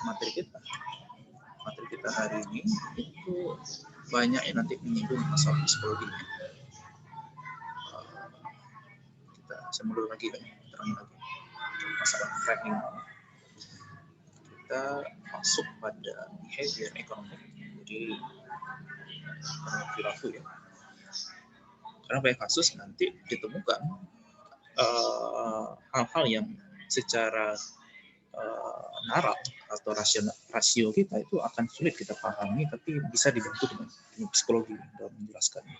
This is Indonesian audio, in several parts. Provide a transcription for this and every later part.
materi kita hari ini itu banyak yang nanti menyinggung masalah psikologi. Saya mundur lagi kan, terangin lagi masalah framing. Kita masuk pada behavior economic, jadi perilaku ya. Karena banyak kasus nanti ditemukan hal-hal yang secara naral atau rasio kita itu akan sulit kita pahami, tapi bisa dibantu dengan psikologi dalam menjelaskannya.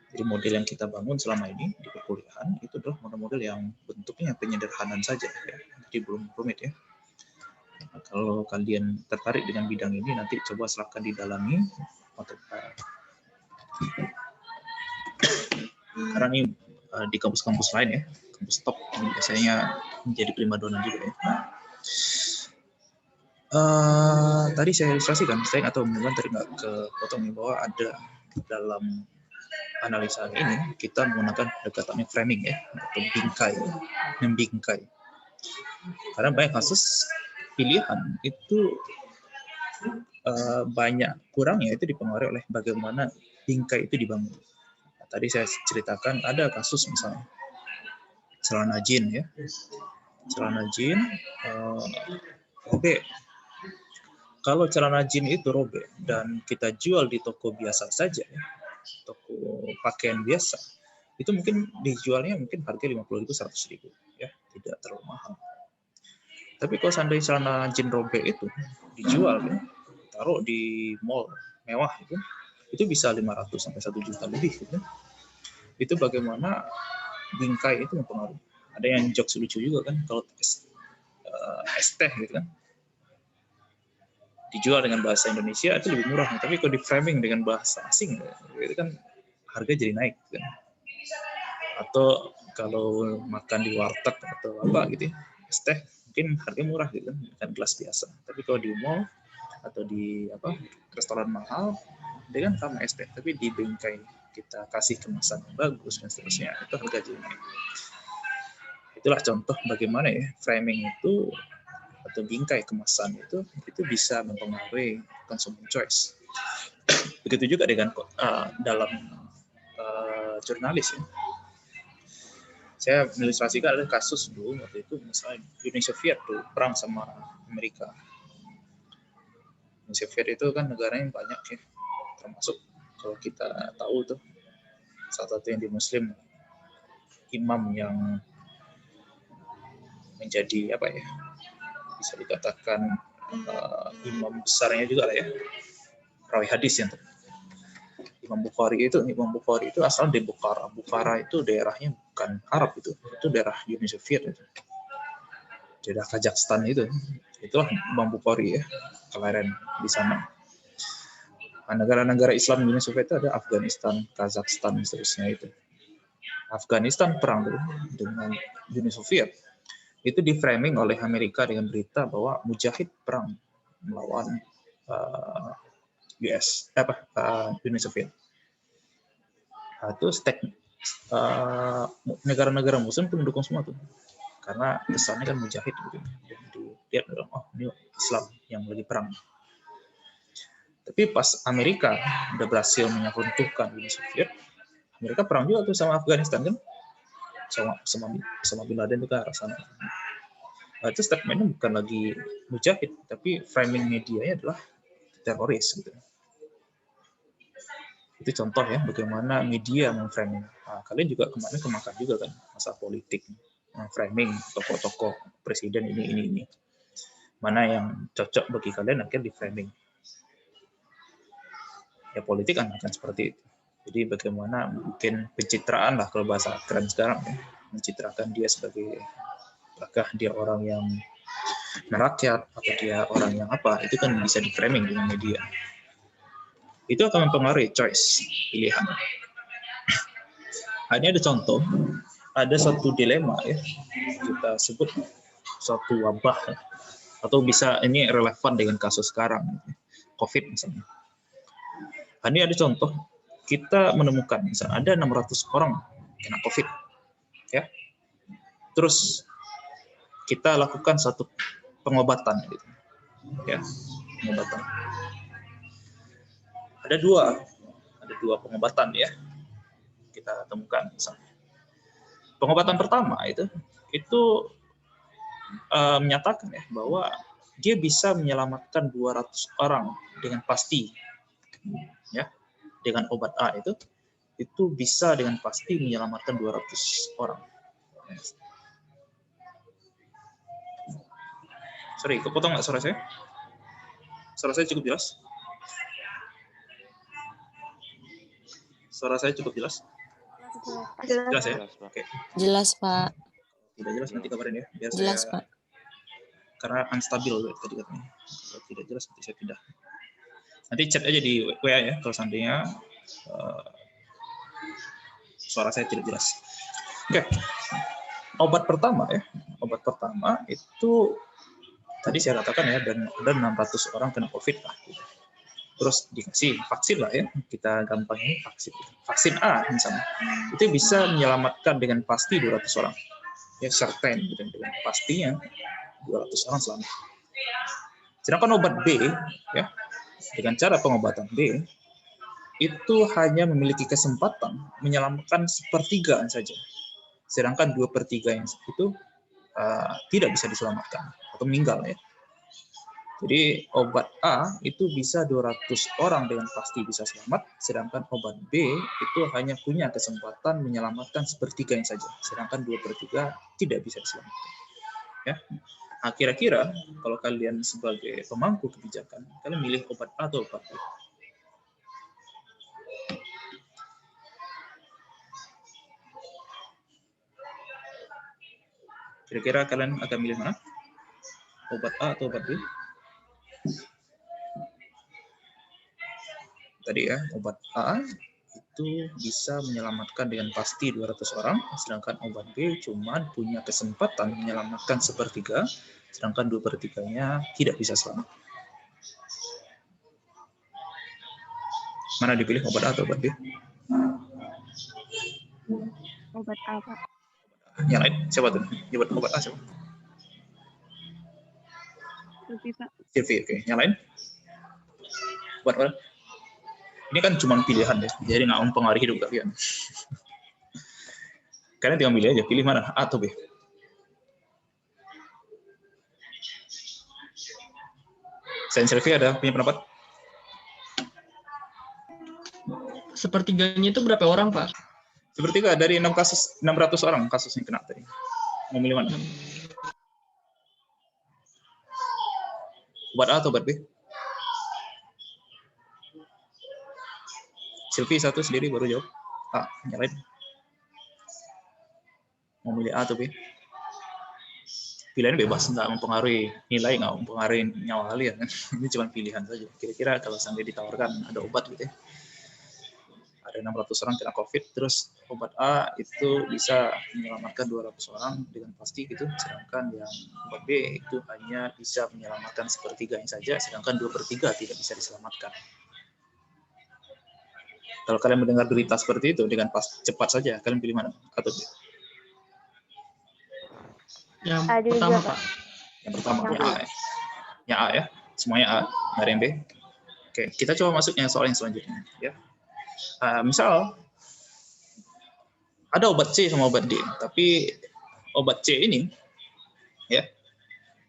Jadi model yang kita bangun selama ini di perkuliahan itu adalah model-model yang bentuknya penyederhanaan saja, ya. Jadi belum rumit ya. Nah, kalau kalian tertarik dengan bidang ini, nanti coba silahkan didalami. Karena ini di kampus-kampus lain ya, kampus top ini biasanya menjadi primadona juga ya. Tadi saya ilustrasikan, saya nggak tahu mungkin tadi nggak kepotong bahwa ada dalam analisa ini kita menggunakan pendekatannya framing ya, atau membingkai. Karena banyak kasus pilihan itu banyak kurangnya itu dipengaruhi oleh bagaimana bingkai itu dibangun. Nah, tadi saya ceritakan ada kasus misalnya celana jin ya, celana jin robek. Kalau celana jin itu robek dan kita jual di toko biasa saja ya, toko pakaian biasa, itu mungkin dijualnya mungkin harga 50.000 100.000 ya, tidak terlalu mahal. Tapi kalau seandainya celana jin robek itu dijual ya, taruh di mall mewah itu bisa 500 sampai 1 juta lebih gitu. Itu bagaimana bingkai itu mempengaruhi. Ada yang jokes lucu juga kan, kalau es teh gitu kan dijual dengan bahasa Indonesia itu lebih murah, tapi kalau di framing dengan bahasa asing itu kan harga jadi naik kan. Atau kalau makan di warteg atau apa gitu ya, es teh mungkin harga murah gitu kan gelas biasa, tapi kalau di mall atau di restoran mahal dia kan sama es teh tapi di bingkai kita kasih kemasan yang bagus dan seterusnya, itu harga jadi naik. Itulah contoh bagaimana ya framing itu atau bingkai kemasan itu bisa mempengaruhi consumer choice. Begitu juga dengan dalam jurnalis ya. Saya mengilustrasikan ada kasus dulu waktu itu misalnya Uni Soviet tuh perang sama Amerika. Uni Soviet itu kan negaranya banyak ya, termasuk kalau kita tahu tuh salah satu yang di Muslim imam yang menjadi apa ya, bisa dikatakan imam besarnya juga lah ya, rawi hadis yang Imam Bukhari itu asal dari Bukhara. Bukhara itu daerahnya bukan Arab, itu daerah Uni Soviet itu. Daerah Kazakhstan itu. Itulah Imam Bukhari ya, kelahiran di sana. Nah, negara-negara Islam Uni Soviet itu ada Afghanistan, Kazakhstan, seterusnya itu. Afghanistan perang dulu dengan Uni Soviet. Itu di framing oleh Amerika dengan berita bahwa mujahid perang melawan Uni Soviet. Nah, itu negara-negara Muslim itu mendukung semua tuh, karena kesannya kan mujahid gitu, dan dilihat ini Islam yang lagi perang. Tapi pas Amerika udah berhasil menyeruntuhkan Uni Soviet, Amerika perang juga tuh sama Afghanistan kan, sama Bin Laden juga sana. Nah, itu statementnya bukan lagi mujahid, tapi framing medianya adalah teroris gitu. Itu contoh ya bagaimana media memframing. Nah, kalian juga kemarin kemakan juga kan masalah politik, framing tokoh-tokoh presiden ini. Mana yang cocok bagi kalian akhirnya di framing. Ya politik akan seperti itu. Jadi bagaimana mungkin pencitraan lah kalau bahasa keren sekarang ya, mencitrakan dia sebagai apakah dia orang yang merakyat atau dia orang yang apa, itu kan bisa di framing dengan media. Itu akan mempengaruhi choice pilihan. Ini ada contoh, ada satu dilema ya, kita sebut suatu wabah ya. Atau bisa ini relevan dengan kasus sekarang, COVID misalnya. Ini ada contoh, kita menemukan misalnya ada 600 orang kena COVID ya. Terus kita lakukan satu pengobatan gitu. Ya, pengobatan. Ada dua pengobatan ya kita temukan misalnya. Pengobatan pertama itu menyatakan ya bahwa dia bisa menyelamatkan 200 orang dengan pasti. Ya, dengan obat A itu bisa dengan pasti menyelamatkan 200 orang. Sorry, kepotong nggak suara saya? Suara saya cukup jelas? Suara saya cukup jelas? Jelas ya? Oke. Jelas, Pak. Tidak jelas nanti kabarin ya. Biar Jelas, saya, Pak. karena unstabil tadi katanya. Kalau tidak jelas nanti saya pindah. Nanti chat aja di WA ya kalau seandainya suara saya tidak jelas. Oke. Obat pertama itu tadi saya katakan ya, dan ada 600 orang kena COVID lah. Terus dikasih vaksin lah ya, kita gampang ini vaksin A misalnya, itu bisa menyelamatkan dengan pasti 200 orang. Ya, certain dengan pastinya 200 orang selamat. Sedangkan obat B ya, dengan cara pengobatan B itu hanya memiliki kesempatan menyelamatkan 1/3 saja. Sedangkan 2/3 yang itu tidak bisa diselamatkan atau meninggal ya. Jadi obat A itu bisa 200 orang dengan pasti bisa selamat, sedangkan obat B itu hanya punya kesempatan menyelamatkan 1/3 saja, sedangkan 2/3 tidak bisa diselamatkan. Ya. Nah, kira-kira kalau kalian sebagai pemangku kebijakan, kalian milih obat A atau obat B? Kira-kira kalian akan milih mana? Obat A atau obat B? Tadi ya, obat A itu bisa menyelamatkan dengan pasti 200 orang, sedangkan obat B cuma punya kesempatan menyelamatkan 1/3, sedangkan 2/3-nya tidak bisa selamat. Mana dipilih, obat A atau obat B? Obat A, Pak. Yang lain siapa tuh? Obat A siapa? Silvi, Pak. Silvi, oke. Yang lain? Obat apa? Ini kan cuma pilihan ya, jadi nggak mempengaruhi hidup kalian. Kalian tinggal milih aja, pilih mana, A atau B. Selain Silvi ada punya pendapat? 1/3-nya itu berapa orang, Pak? 1/3 dari 600 orang kasusnya kena tadi. Mau milih mana? Obat A atau obat B? Silvi satu sendiri baru jawab. A, yang lain? Mau milih A atau B? Pilihan bebas, nggak mempengaruhi nilai, nggak mempengaruhi nyawa kalian. Ini cuma pilihan saja. Kira-kira kalau sampai ditawarkan ada obat gitu ya, ada 600 orang kena COVID, terus obat A itu bisa menyelamatkan 200 orang dengan pasti gitu, sedangkan yang obat B itu hanya bisa menyelamatkan 1/3 saja, sedangkan 2/3 tidak bisa diselamatkan. Kalau kalian mendengar berita seperti itu dengan cepat saja, kalian pilih mana? Atau B? Yang Ada pertama, juga, Pak. Yang pertama, Yang A. Yang A ya, semuanya A, nggak ada yang B. Oke, kita coba masuk yang soal yang selanjutnya. Ya, misal ada obat C sama obat D, tapi obat C ini ya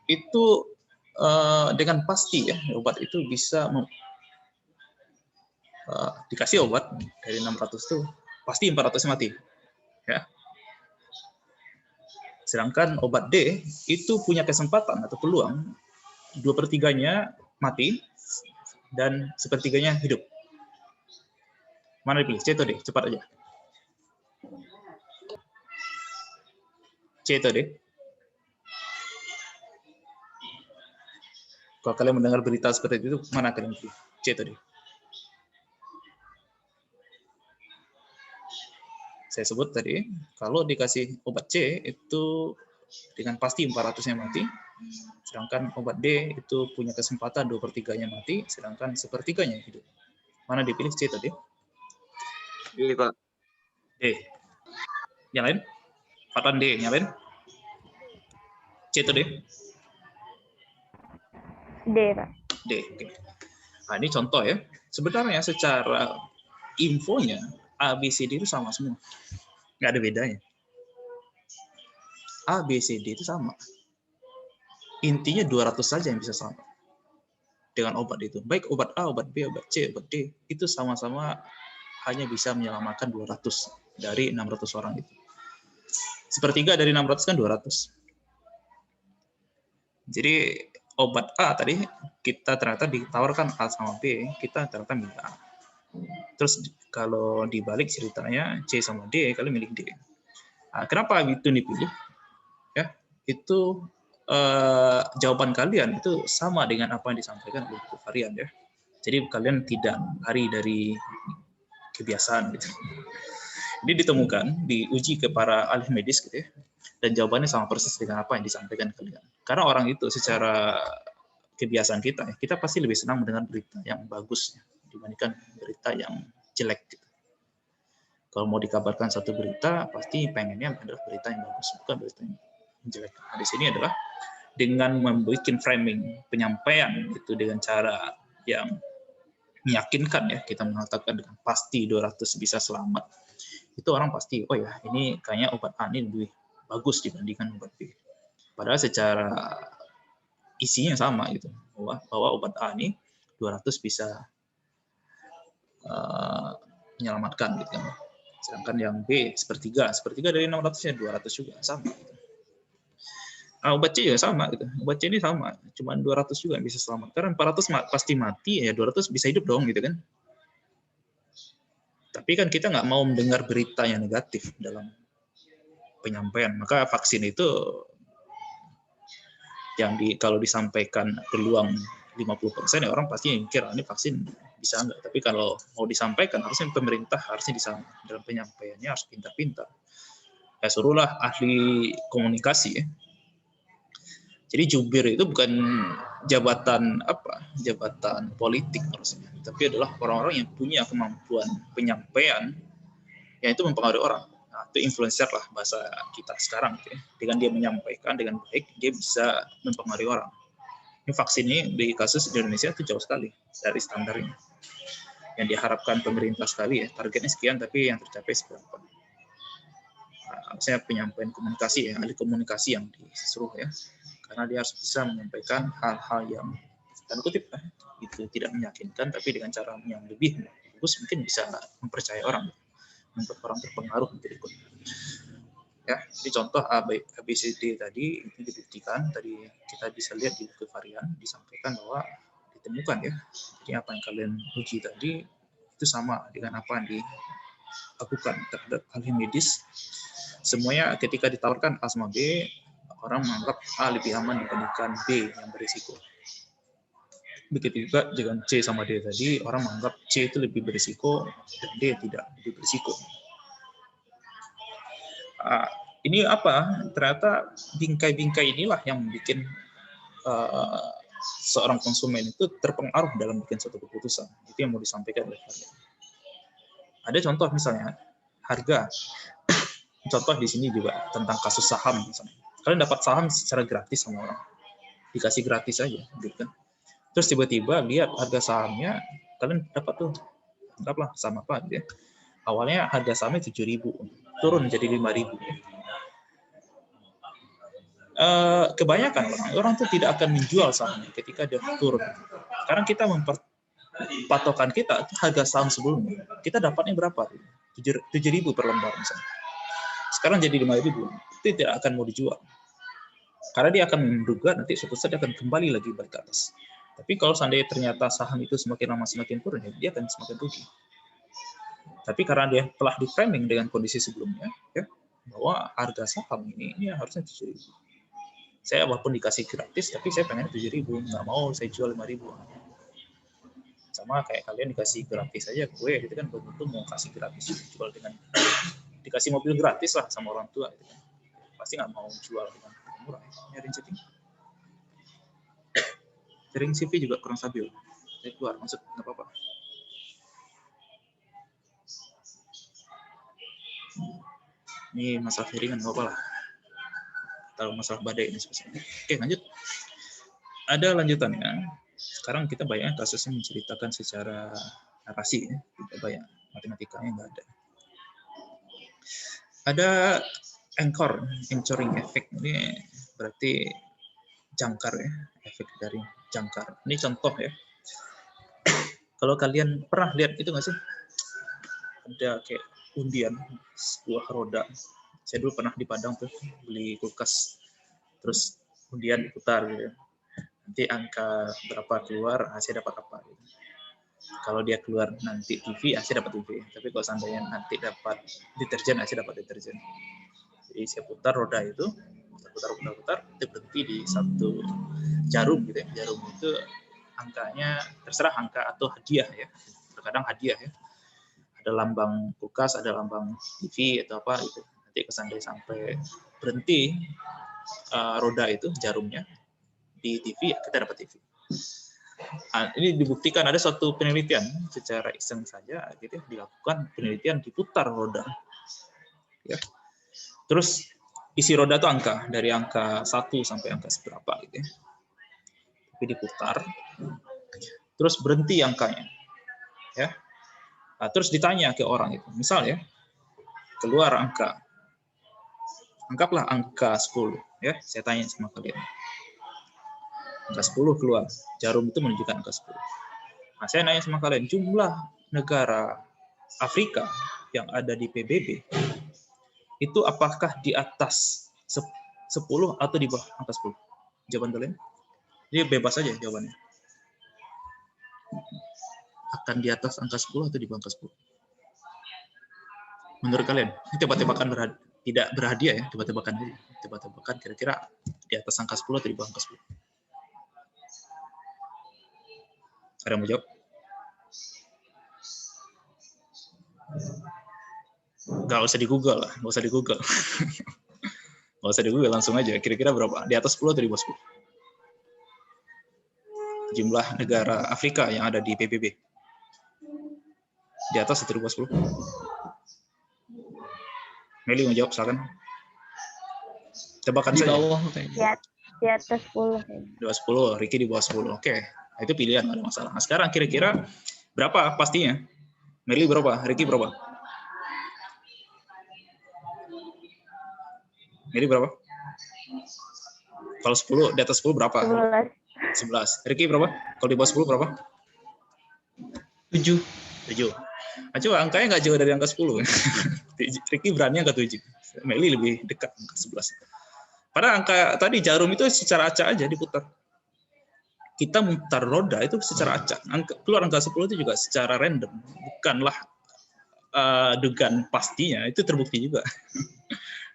itu dengan pasti ya obat itu bisa dikasih obat dari 600 itu pasti 400 mati ya. Sedangkan obat D itu punya kesempatan atau peluang 2/3-nya mati dan 1/3-nya hidup. Mana dipilih? C atau D? Cepat aja. C atau D? Kalau kalian mendengar berita seperti itu, mana kalian pilih? C atau D? Saya sebut tadi, kalau dikasih obat C itu dengan pasti 400-nya mati, sedangkan obat D itu punya kesempatan 2/3-nya mati, sedangkan 1/3-nya hidup. Mana dipilih, C atau D? Ini, Pak. D. Yang lain? Patan D. Yang lain? C atau D? D, Pak. D. Oke. Nah, ini contoh ya. Sebenarnya secara infonya A, B, C, D itu sama semua. Nggak ada bedanya. A, B, C, D itu sama. Intinya 200 saja yang bisa sama dengan obat itu. Baik obat A, obat B, obat C, obat D, itu sama-sama hanya bisa menyelamatkan 200 dari 600 orang itu. Sepertiga dari 600 kan 200. Jadi obat A tadi kita ternyata ditawarkan A sama B, kita ternyata milih A. Terus kalau dibalik ceritanya C sama D, kalian milih D. Nah, kenapa itu dipilih? Ya, itu jawaban kalian itu sama dengan apa yang disampaikan oleh buku varian ya. Jadi kalian tidak lari dari kebiasaan gitu. Ini ditemukan, diuji ke para ahli medis gitu ya. Dan jawabannya sama persis dengan apa yang disampaikan kalian. Karena orang itu secara kebiasaan kita pasti lebih senang mendengar berita yang bagus ya, dibandingkan berita yang jelek gitu. Kalau mau dikabarkan satu berita, pasti pengennya adalah berita yang bagus, bukan berita yang jelek. Nah, di sini adalah dengan membuat framing penyampaian itu dengan cara yang meyakinkan ya, kita mengatakan dengan pasti 200 bisa selamat. Itu orang pasti, oh ya ini kayaknya obat A ini lebih bagus dibandingkan obat B. Padahal secara isinya sama gitu, bahwa obat A ini 200 bisa menyelamatkan gitu kan. Sedangkan yang B sepertiga dari 600 nya 200 juga sama. Gitu. Nah, obat C juga sama gitu. Obat C ini sama, cuma 200 juga bisa selamat. Karena 400 pasti mati, ya 200 bisa hidup dong gitu kan. Tapi kan kita nggak mau mendengar berita yang negatif dalam penyampaian. Maka vaksin itu yang kalau disampaikan peluang 50% ya orang pasti mikir ini vaksin bisa enggak. Tapi kalau mau disampaikan harusnya pemerintah harusnya di sana dalam penyampaiannya harus pintar-pintar. Ya suruhlah ahli komunikasi ya. Jadi jubir itu bukan jabatan jabatan politik harusnya, tapi adalah orang-orang yang punya kemampuan penyampaian yang itu mempengaruhi orang. Nah, itu influencer lah bahasa kita sekarang gitu ya. Dengan dia menyampaikan dengan baik, dia bisa mempengaruhi orang. Ini vaksin ini di kasus di Indonesia itu jauh sekali dari standarnya. Yang diharapkan pemerintah sekali ya, targetnya sekian tapi yang tercapai seberapa. Saya penyampaian komunikasi ya, ahli komunikasi yang disuruh ya. Karena dia harus bisa menyampaikan hal-hal yang tanda kutip itu tidak meyakinkan, tapi dengan cara yang lebih bagus mungkin bisa mempercayai orang, membuat orang terpengaruh untuk ikut. Ya, jadi contoh A, B, C, D tadi itu dibuktikan, tadi kita bisa lihat di buku varian disampaikan bahwa ditemukan ya. Jadi apa yang kalian uji tadi itu sama dengan apa yang dilakukan terhadap ahli medis. Semuanya ketika ditawarkan A sama B, orang menganggap A lebih aman dibandingkan B yang berisiko. Begitu juga dengan C sama D tadi, orang menganggap C itu lebih berisiko dan D tidak lebih berisiko. Ini apa? Ternyata bingkai-bingkai inilah yang membuat seorang konsumen itu terpengaruh dalam bikin suatu keputusan. Itu yang mau disampaikan oleh kalian. Ada contoh misalnya harga. Contoh di sini juga tentang kasus saham misalnya. Kalian dapat saham secara gratis sama orang, dikasih gratis aja, gitu kan? Terus tiba-tiba lihat harga sahamnya, kalian dapat tuh, anggaplah saham apa gitu ya? Awalnya harga sahamnya 7.000, turun jadi 5.000. Kebanyakan orang tuh tidak akan menjual sahamnya ketika dia turun. Karena kita patokan kita harga saham sebelumnya, kita dapatnya berapa? 7.000 per lembar misalnya. Sekarang jadi 5.000, itu tidak akan mau dijual. Karena dia akan menduga nanti suatu saat dia akan kembali lagi balik ke atas. Tapi kalau seandainya ternyata saham itu semakin lama semakin turun, dia akan semakin rugi. Tapi karena dia telah di framing dengan kondisi sebelumnya, ya, bahwa harga saham ini harusnya 7.000. Saya walaupun dikasih gratis, tapi saya pengen 7.000, nggak mau saya jual 5.000. Sama kayak kalian dikasih gratis aja gue, gitu kan, belum tentu mau kasih gratis jual dengan dikasih mobil gratis lah sama orang tua, gitu kan. Pasti nggak mau jual dengan murah. Nyari CV. Jaring CV juga kurang stabil. Saya keluar, maksud nggak apa-apa. Ini masalah jaringan nggak apa-apa lah. Tahu masalah badai ini spesialnya. Oke, lanjut. ada lanjutannya. Sekarang kita banyak kasusnya menceritakan secara narasi, ya. Tidak banyak matematikanya, nggak ada. Ada anchoring effect, ini berarti jangkar ya, efek dari jangkar. Ini contoh ya. Kalau kalian pernah lihat itu nggak sih? Ada kayak undian, sebuah roda. Saya dulu pernah di Padang tuh beli kulkas, terus undian diputar gitu. Nanti angka berapa keluar, saya dapat apa gitu. Kalau dia keluar nanti TV, saya dapat TV. Tapi kalau seandainya nanti dapat deterjen, saya dapat deterjen. Jadi saya putar roda itu, putar, itu berhenti di satu jarum gitu ya. Jarum itu angkanya terserah angka atau hadiah ya. Terkadang hadiah ya. Ada lambang kulkas, ada lambang TV atau apa gitu. Nanti sampai berhenti roda itu jarumnya di TV, kita dapat TV. Nah, ini dibuktikan, ada suatu penelitian secara iseng saja gitu dilakukan penelitian, diputar roda ya. Terus isi roda itu angka dari angka 1 sampai angka seberapa gitu ya. Tapi diputar terus berhenti angkanya ya. Nah, terus ditanya ke orang itu, misal ya keluar angka, anggaplah angka 10 ya, saya tanya sama kalian, angka 10 keluar, jarum itu menunjukkan angka 10. Nah, saya nanya sama kalian, jumlah negara Afrika yang ada di PBB itu apakah di atas 10 atau di bawah angka 10? Jawaban kalian? Jadi bebas aja jawabannya. Akan di atas angka 10 atau di bawah angka 10? Menurut kalian? Ini tebak-tebakan tidak berhadiah ya, tebak-tebakan aja. Tebak-tebakan kira-kira di atas angka 10 atau di bawah angka 10? Ada yang mau jawab? Gak usah di Google lah, gak usah di Google. Gak usah di Google, langsung aja. Kira-kira berapa? Di atas 10 atau di bawah 10? Jumlah negara Afrika yang ada di PBB. Di atas atau di bawah 10? Meli mau jawab, silakan. Tebakan Di saja. bawah kayaknya. Di atas 10 kayaknya. Di bawah 10, Ricky di bawah 10. Oke, nah, itu pilihan, nggak ada masalah. Nah, sekarang kira-kira berapa pastinya? Meli berapa? Ricky berapa? Meli berapa? Kalau 10, di atas 10 berapa? 11. 11. Ricky berapa? Kalau di bawah 10 berapa? 7. 7. Nah, coba angkanya nggak jauh dari angka 10. Ricky berani angka 7. Meli lebih dekat angka 11. Padahal angka tadi jarum itu secara acak aja diputar. Kita mutar roda itu secara acak. Keluar angka 10 itu juga secara random. Bukanlah dugaan pastinya, itu terbukti juga.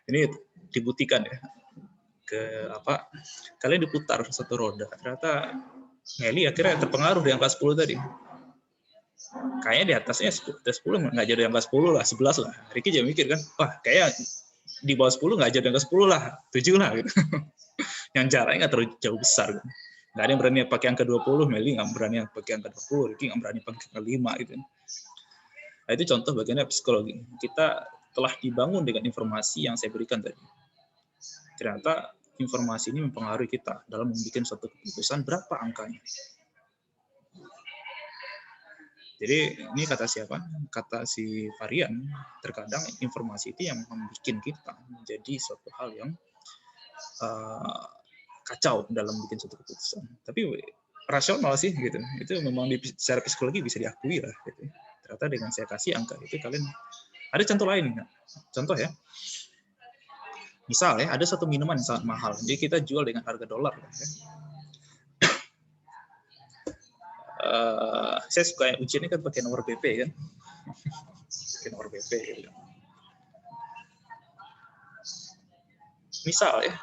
Ini dibuktikan ya. Kalian diputar satu roda. Ternyata Meli akhirnya terpengaruh di angka 10 tadi. Kayaknya di atasnya 10 nggak jadi angka 10 lah, 11 lah. Ricky juga mikir kan, wah kayak di bawah 10 nggak jadi angka 10 lah, 7 lah gitu. Yang jaraknya nggak terlalu jauh besar kan. Nggak ada yang berani pakai angka 20, Meli nggak berani pakai angka 20, Ricky nggak berani pakai angka 5 gitu. Nah, itu contoh bagiannya psikologi. Kita telah dibangun dengan informasi yang saya berikan tadi. Ternyata informasi ini mempengaruhi kita dalam membuat suatu keputusan berapa angkanya. Jadi ini kata siapa? Kata si Varian, terkadang informasi itu yang membuat kita menjadi suatu hal yang kacau dalam bikin suatu keputusan. Tapi rasional sih gitu. Itu memang secara psikologi bisa diakui lah gitu. Ternyata dengan saya kasih angka itu kalian ada contoh lain. Contoh ya. Misal ya, ada satu minuman yang sangat mahal. Jadi kita jual dengan harga dolar. Ya. Saya suka ujiannya kan pakai nomor BP kan. Pakai nomor BP gitu. Misal ya,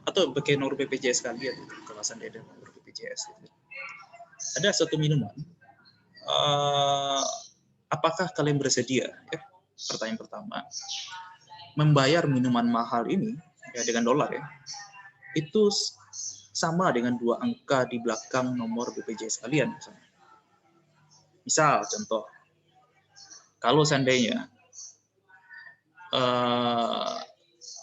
atau pakai nomor BPJS kalian, kelasan ada nomor BPJS. Gitu. Ada satu minuman. Apakah kalian bersedia? Ya, pertanyaan pertama. Membayar minuman mahal ini ya dengan dolar ya, itu sama dengan 2 angka di belakang nomor BPJS kalian misalnya. Misal contoh, kalau seandainya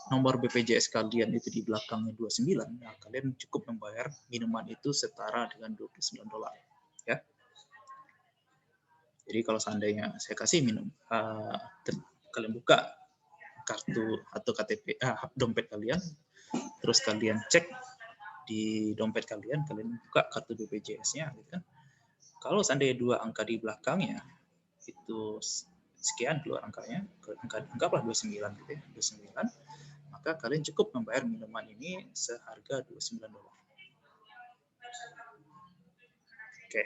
nomor BPJS kalian itu di belakangnya 29, nah kalian cukup membayar minuman itu setara dengan $29. Ya. Jadi kalau seandainya saya kasih minum, kalian buka kartu atau KTP, dompet kalian, terus kalian cek di dompet kalian buka kartu BPJS-nya, gitu kan. Kalau seandainya 2 angka di belakangnya itu sekian keluar angkanya, anggaplah 29 gitu ya, 29, maka kalian cukup membayar minuman ini seharga $29. Oke.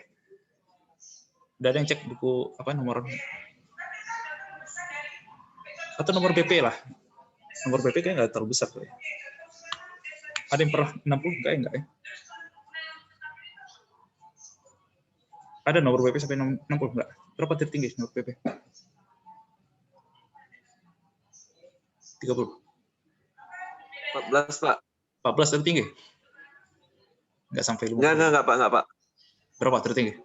Udah ada yang cek buku nomor atau nomor BP lah. Nomor BP kayaknya nggak terlalu besar tuh ya. Ada yang pernah 60 enggak ya? Ada nomor BP sampai 60 enggak? Berapa tertinggi nomor BP? 30. 14, Pak. 14 tertinggi? Enggak sampai 50. Enggak, Pak. Berapa tertinggi?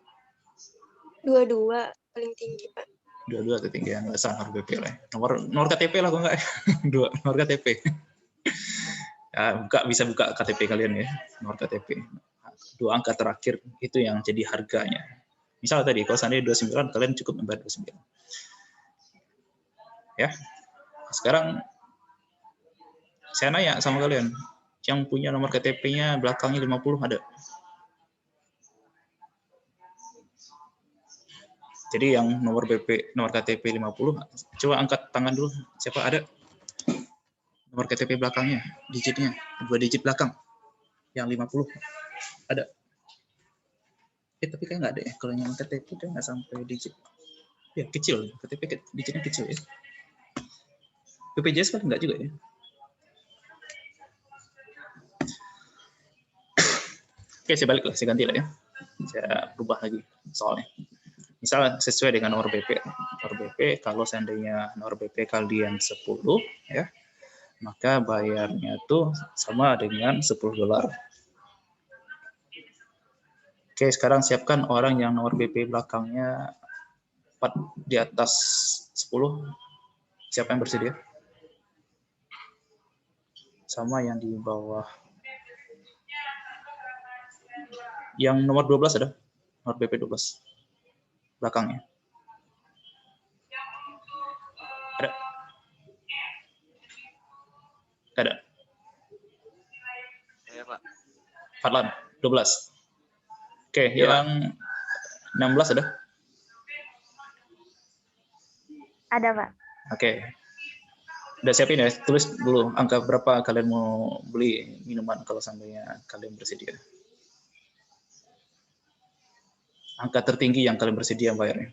22 paling tinggi, Pak. 22 tertinggi ya, nggak salah nomor BP lah. Nomor KTP lah kok enggak? 2 nomor KTP. Ya, bisa buka KTP kalian ya, nomor KTP. 2 angka terakhir itu yang jadi harganya. Misal tadi, kalau seandainya 29, kalian cukup membayar 29. Ya, sekarang saya nanya sama kalian, yang punya nomor KTP-nya belakangnya 50 ada? Jadi yang nomor KTP 50, coba angkat tangan dulu. Siapa ada? Nomor KTP belakangnya, digitnya, 2 digit belakang. Yang 50. Ada? Tapi kayak nggak ada ya. Kalau yang KTP dia nggak sampai digit. Ya, kecil. KTP digitnya kecil ya. BPJS kan nggak juga ya. Oke, saya balik lah. Saya ganti lah ya. Saya berubah lagi soalnya. Misal sesuai dengan nomor BP. Nomor BP, kalau seandainya nomor BP kalian 10, ya, maka bayarnya tuh sama dengan $10. Oke, sekarang siapkan orang yang nomor BP belakangnya 4 di atas 10. Siapa yang bersedia? Sama yang di bawah. Yang nomor 12 ada? Nomor BP 12. Belakangnya. Ada? Ada? Iya, Pak. Fadlan, 12. Oke, Ya, yang 16 ada? Ada, Pak. Oke. Udah siapin ya, tulis dulu angka berapa kalian mau beli minuman kalau seandainya kalian bersedia. Angka tertinggi yang kalian bersedia bayarnya.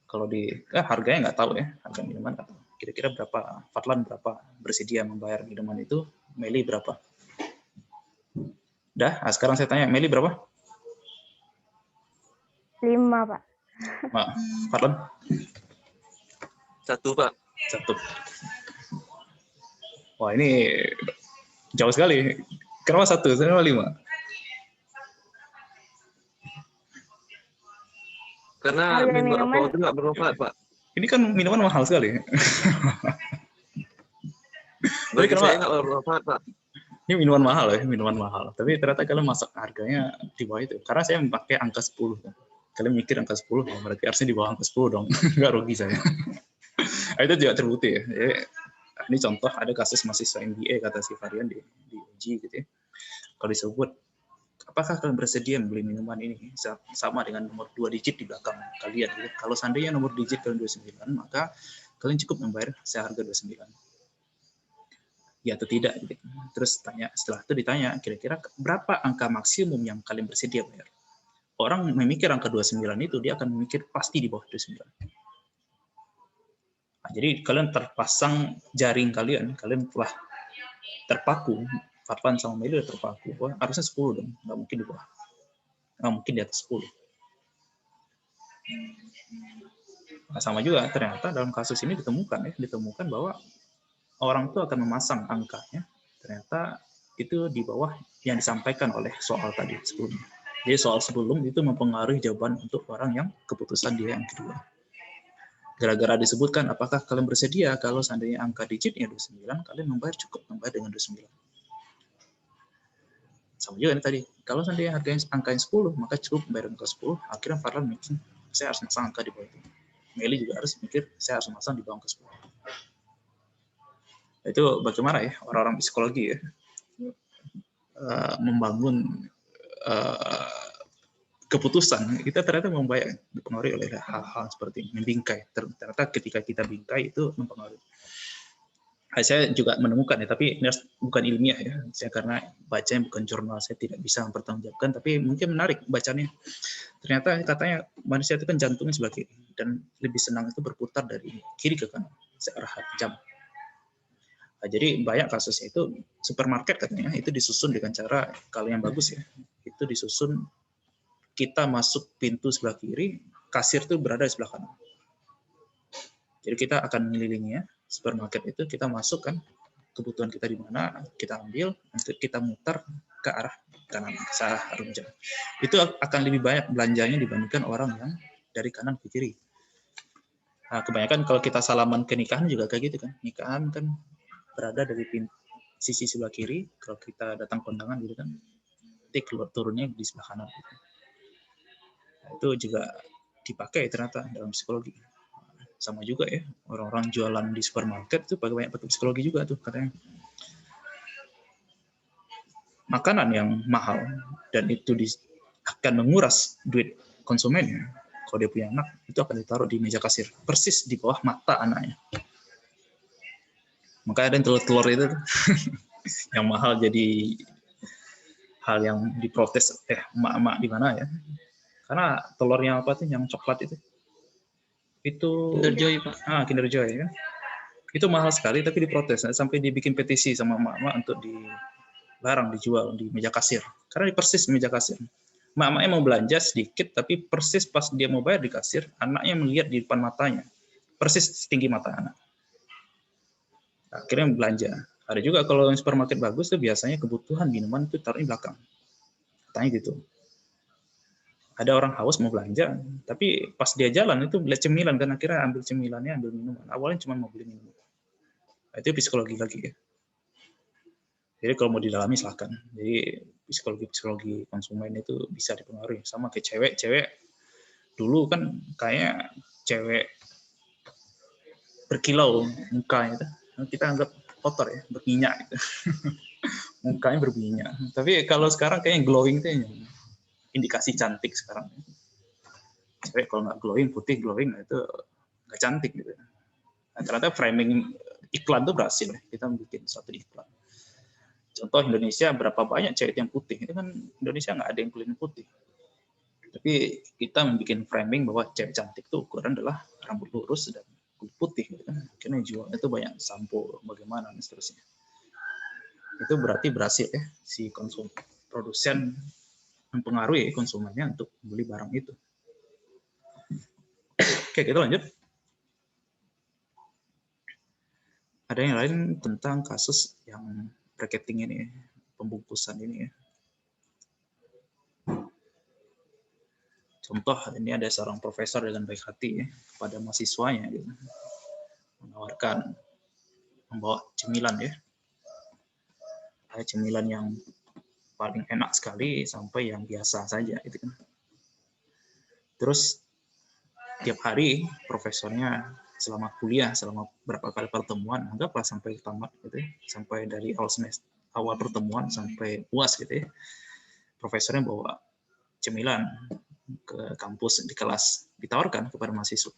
Kalau harganya nggak tahu ya, harga minuman nggak tahu. Kira-kira berapa, Fadlan berapa bersedia membayar minuman itu, Meli berapa? Udah, sekarang saya tanya, Meli berapa? 5, Pak. Fadlan? 1, Pak. 1. Wah, ini jauh sekali. Kenapa 1? Kenapa 5? Karena minuman itu nggak bermanfaat, Pak. Ini kan minuman mahal sekali. Bagi saya nggak bermanfaat, Pak. Ini minuman mahal ya, minuman mahal. Tapi ternyata kalian masak harganya di bawah itu. Karena saya pakai angka 10. Kalian mikir angka 10, berarti harusnya di bawah angka 10 dong. Nggak rugi saya. Itu juga terbukti ya. Ini contoh ada kasus mahasiswa MBA kata si Varian di uji gitu ya. Kalau disebut, apakah kalian bersedia membeli minuman ini sama dengan nomor 2 digit di belakang kalian? Gitu. Kalau seandainya nomor digit kalian 29, maka kalian cukup membayar seharga 29. Ya atau tidak? Gitu. Terus setelah itu ditanya, kira-kira berapa angka maksimum yang kalian bersedia bayar? Orang memikir angka 29 itu, dia akan memikir pasti di bawah 29. Nah, jadi kalian terpasang jaring kalian telah terpaku. Fadlan sama Meli terpaku. Wah, harusnya 10 dong, nggak mungkin di bawah. Nggak mungkin di atas 10. Nah, sama juga, ternyata dalam kasus ini ditemukan bahwa orang itu akan memasang angkanya, ternyata itu di bawah yang disampaikan oleh soal tadi sebelumnya. Jadi soal sebelum itu mempengaruhi jawaban untuk orang yang keputusan dia yang kedua. Gara-gara disebutkan, apakah kalian bersedia kalau seandainya angka digitnya 29, kalian cukup membayar dengan 29. Sama juga nih tadi, kalau seandainya angkanya 10, maka cukup membayar angka 10. Akhirnya Farlan mikir, saya harus masang angka di bawah itu. Meli juga harus mikir, saya harus masang di bawah angka 10. Itu bagaimana ya orang-orang psikologi ya, membangun keputusan. Kita ternyata dipengaruhi oleh hal-hal seperti ini, membingkai. Ternyata ketika kita bingkai itu mempengaruhi. Saya juga menemukan ya, tapi ini bukan ilmiah ya. Saya karena bacanya bukan jurnal, saya tidak bisa mempertanggungjawabkan, tapi mungkin menarik bacanya. Ternyata katanya manusia itu kan jantungnya sebelah kiri dan lebih senang itu berputar dari kiri ke kanan searah jam. Nah, jadi banyak kasusnya itu supermarket katanya itu disusun dengan cara, kalau yang bagus ya, itu disusun kita masuk pintu sebelah kiri, kasir itu berada di sebelah kanan. Jadi kita akan mengelilinginya, supermarket itu kita masukkan kebutuhan kita di mana, kita ambil, untuk kita mutar ke arah kanan, ke arah jarum jam. Itu akan lebih banyak belanjanya dibandingkan orang yang dari kanan ke kiri. Nah, kebanyakan kalau kita salaman ke nikahan juga kayak gitu kan. Nikahan kan berada dari sisi sebelah kiri, kalau kita datang kondangan gitu kan, nanti turunnya di sebelah kanan. Gitu. Nah, itu juga dipakai ternyata dalam psikologi. Sama juga ya, orang-orang jualan di supermarket itu banyak pakai psikologi juga tuh katanya. Makanan yang mahal dan itu akan menguras duit konsumennya. Kalau dia punya anak, itu akan ditaruh di meja kasir, persis di bawah mata anaknya. Makanya ada yang telur-telur itu yang mahal jadi hal yang diprotes emak-emak di mana ya. Karena telurnya apa tuh yang coklat itu Kinder Joy, Pak. Kinder Joy ya. Itu mahal sekali tapi diprotes sampai dibikin petisi sama emak-emak untuk dilarang dijual di meja kasir. Karena di persis di meja kasir. Emak-emaknya mau belanja sedikit tapi persis pas dia mau bayar di kasir, anaknya melihat di depan matanya. Persis setinggi mata anak. Akhirnya belanja. Ada juga kalau yang supermarket bagus tuh biasanya kebutuhan minuman itu taruh di belakang. Katanya gitu. Ada orang haus mau belanja, tapi pas dia jalan itu beli cemilan kan, akhirnya ambil cemilannya, ambil minuman. Awalnya cuma mau beli minuman. Nah, itu psikologi lagi ya. Jadi kalau mau didalami silahkan. Jadi psikologi konsumen itu bisa dipengaruhi. Sama kayak cewek dulu kan kayak cewek berkilau muka itu. Kita anggap kotor ya, berminyak gitu. Mukanya berminyak. Tapi kalau sekarang kayaknya glowing itu indikasi cantik sekarang. Cewek kalau nggak glowing, putih glowing, itu nggak cantik gitu. Nah, ternyata framing iklan itu berhasil. Kita bikin satu iklan. Contoh Indonesia, berapa banyak cewek yang putih. Itu kan Indonesia nggak ada yang kulitnya putih. Tapi kita membuat framing bahwa cewek cantik itu ukuran adalah rambut lurus dan kulit putih. Gitu kan. Karena jualnya itu banyak sampo, bagaimana, dan seterusnya. Itu berarti berhasil ya, si produsen mempengaruhi konsumennya untuk beli barang itu. Oke, kita lanjut. Ada yang lain tentang kasus yang marketing ini, pembungkusan ini ya. Contoh, ini ada seorang profesor dengan baik hati ya, kepada mahasiswanya gitu. Menawarkan membawa cemilan ya. Ada cemilan yang paling enak sekali sampai yang biasa saja gitu kan. Terus tiap hari profesornya selama kuliah, selama berapa kali pertemuan, anggaplah sampai tamat gitu ya, sampai dari awal pertemuan sampai UAS gitu ya. Profesornya bawa cemilan ke kampus di kelas, ditawarkan kepada mahasiswa.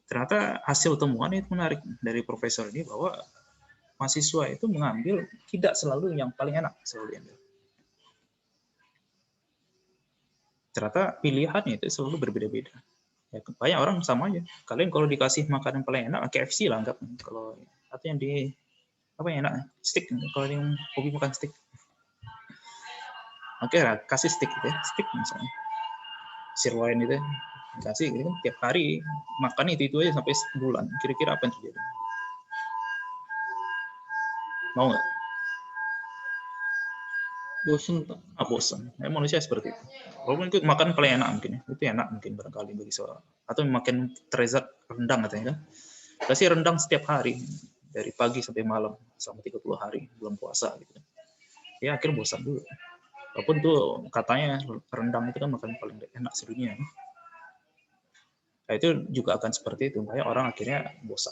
Ternyata hasil temuan itu menarik dari profesor ini bahwa mahasiswa itu mengambil tidak selalu yang paling enak selalu diambil. Ternyata pilihannya itu selalu berbeda-beda. Ya, banyak orang sama aja. Kalian kalau dikasih makanan paling enak, KFC lah anggap. Kalau atau yang di apa yang enak, steak. Kalau yang hobi makan steak, oke lah, kasih steak gitu ya, steak misalnya, sirloin itu, kasih gitu kan, tiap hari makan itu aja sampai sebulan. Kira-kira apa yang terjadi? Mau nggak? Bosen Pak. Bosan. Manusia seperti itu. Walaupun itu makan paling enak mungkin, itu enak mungkin barangkali bagi seorang. Atau makan terezat rendang katanya kan. Kasih rendang setiap hari dari pagi sampai malam selama 30 hari belum puasa gitu. Ya akhirnya bosan dulu. Walaupun tuh katanya rendang itu kan makan paling enak sedunia. Nah, itu juga akan seperti itu, makanya orang akhirnya bosan.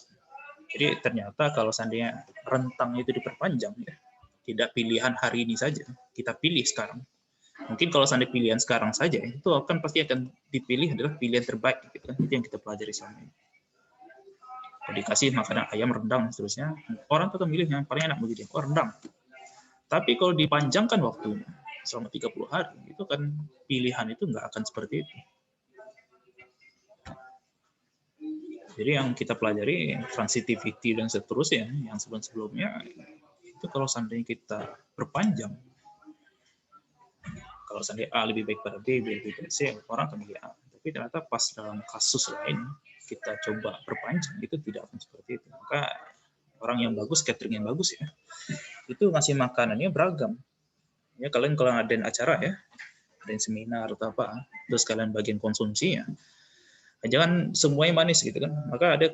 Jadi ternyata kalau seandainya rentang itu diperpanjang, ya, tidak pilihan hari ini saja, kita pilih sekarang. Mungkin kalau seandainya pilihan sekarang saja, itu akan pasti akan dipilih adalah pilihan terbaik. Gitu kan? Itu yang kita pelajari selama ini. Kalau dikasih makanan ayam, rendang, dan seterusnya, orang akan milih yang paling enak begitu. Oh, rendang. Tapi kalau dipanjangkan waktunya selama 30 hari, itu kan pilihan itu nggak akan seperti itu. Jadi yang kita pelajari transitivity dan seterusnya, yang sebelum-sebelumnya, itu kalau seandainya kita perpanjang, kalau seandainya A lebih baik pada B, B lebih baik C, orang akan milih A. Tapi ternyata pas dalam kasus lain, kita coba perpanjang, itu tidak akan seperti itu. Maka orang yang bagus, catering yang bagus ya, itu ngasih makanannya beragam. Ya kalian kalau ada acara ya, ada seminar atau apa, terus kalian bagian konsumsi ya, jangan semuanya manis gitu kan. Maka ada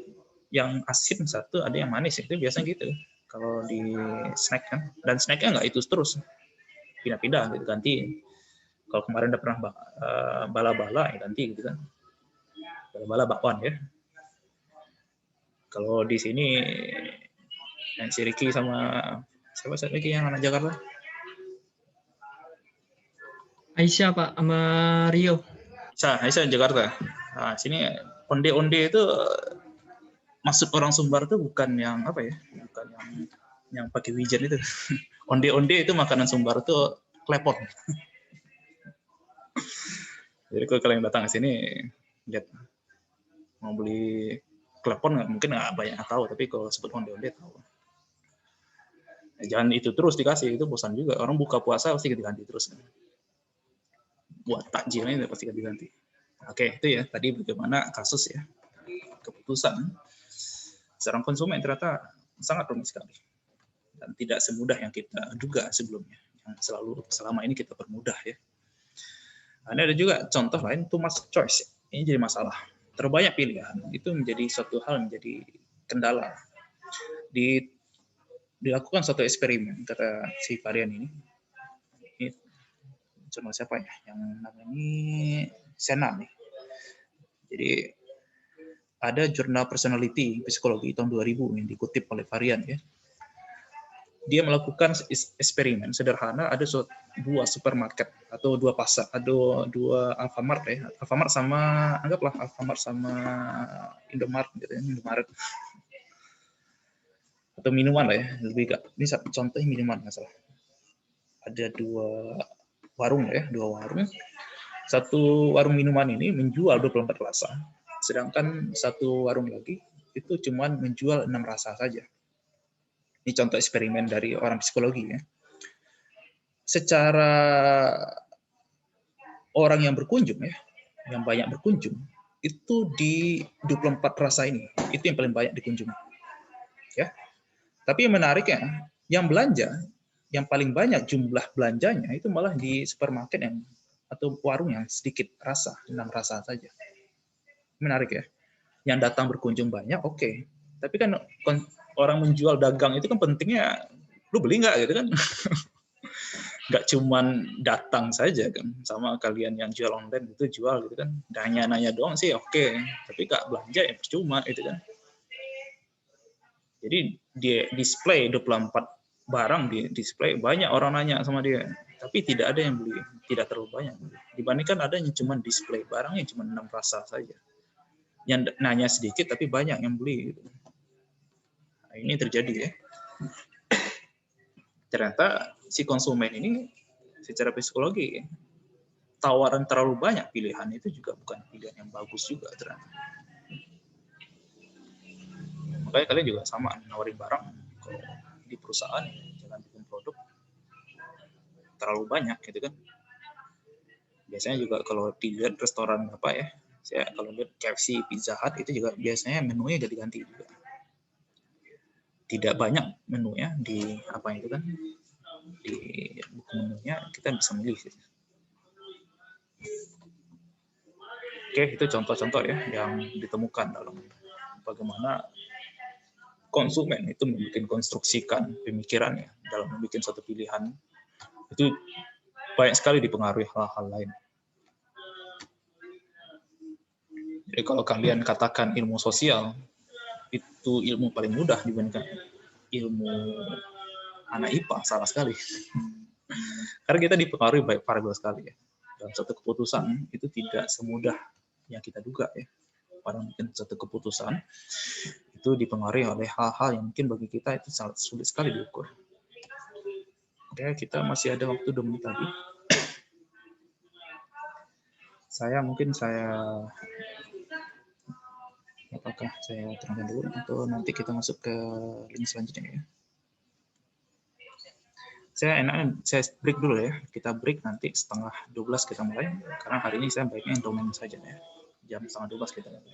yang asin satu, ada yang manis, itu biasanya gitu. Kalau di snack kan, dan snacknya nggak itu terus, pindah-pindah gitu, ganti. Kalau kemarin udah pernah bala-bala, ya ganti gitu kan. Bala-bala bakwan ya. Kalau di sini yang si Ricky sama siapa lagi yang anak Jakarta? Aisyah Pak sama Rio. Aisyah Jakarta. Nah, sini onde-onde itu maksud orang Sumbar itu bukan yang apa ya? Bukan yang pakai wijen itu. Onde-onde itu makanan Sumbar itu klepon. Jadi kalau kalian datang ke sini lihat mau beli klepon mungkin nggak banyak tahu, tapi kalau sebut onde-onde tahu. Nah, jangan itu terus dikasih, itu bosan juga. Orang buka puasa pasti ganti terus. Buat takjilnya pasti ganti. Oke, itu ya tadi bagaimana kasus ya keputusan seorang konsumen ternyata sangat rumit sekali dan tidak semudah yang kita duga sebelumnya, yang selalu selama ini kita permudah ya. Nah, ada juga contoh lain, too much choice. Ini jadi masalah. Terbanyak pilihan itu menjadi suatu hal, menjadi kendala. Dilakukan suatu eksperimen kata si varian ini jurnal siapa ya? Yang namanya ini Sena nih. Jadi ada jurnal personality psikologi tahun 2000 yang dikutip oleh varian ya. Dia melakukan eksperimen sederhana, ada dua supermarket atau dua pasar, ada dua Alfamart ya. Alfamart sama anggaplah Alfamart sama Indomaret gitu ya, Indomaret. Atau minuman lah ya, lebih gak. Ini contohnya minuman nggak salah. Ada dua warung ya, dua warung. Satu warung minuman ini menjual 24 rasa, sedangkan satu warung lagi itu cuma menjual 6 rasa saja. Ini contoh eksperimen dari orang psikologi ya. Secara orang yang berkunjung ya, yang banyak berkunjung, itu di 24 rasa ini, itu yang paling banyak dikunjungi. Ya. Tapi yang menariknya, yang belanja, yang paling banyak jumlah belanjanya itu malah di supermarket yang atau warung yang sedikit rasa, 6 rasa saja. Menarik ya. Yang datang berkunjung banyak, oke. Tapi kan orang menjual dagang itu kan pentingnya, lu beli nggak gitu kan? Nggak cuman datang saja kan. Sama kalian yang jual online itu jual gitu kan. Nanya-nanya doang sih oke. Tapi nggak belanja ya percuma gitu kan. Jadi dia display 24 barang di display, banyak orang nanya sama dia, tapi tidak ada yang beli, tidak terlalu banyak. Dibandingkan ada yang cuma display barang yang cuma 6 rasa saja. Yang nanya sedikit tapi banyak yang beli. Nah, ini terjadi ya. Ternyata si konsumen ini secara psikologi tawaran terlalu banyak pilihan itu juga bukan pilihan yang bagus juga ternyata. Makanya kalian juga sama nawarin barang kalau di perusahaan jangan bikin produk terlalu banyak gitu kan. Biasanya juga kalau dilihat restoran apa ya, saya kalau lihat KFC, Pizza Hut itu juga biasanya menunya jadi ganti juga. Tidak banyak menunya di apa itu kan, di buku menunya kita bisa milih. Oke, itu contoh-contoh ya yang ditemukan dalam bagaimana konsumen itu membuat konstruksikan pemikirannya dalam membuat suatu pilihan. Itu banyak sekali dipengaruhi hal-hal lain. Jadi kalau kalian katakan ilmu sosial itu ilmu paling mudah dibandingkan ilmu anak IPA, salah sekali. Karena kita dipengaruhi banyak variabel sekali ya. Dalam satu keputusan itu tidak semudah yang kita duga ya. Pada mungkin satu keputusan itu dipengaruhi oleh hal-hal yang mungkin bagi kita itu sangat sulit sekali diukur. Oke, kita masih ada waktu 2 menit lagi. Apakah saya terangkan dulu atau nanti kita masuk ke link selanjutnya ya? Saya break dulu ya. Kita break nanti setengah 12 kita mulai. Karena hari ini saya baiknya domain saja ya. Jam setengah 12 kita mulai.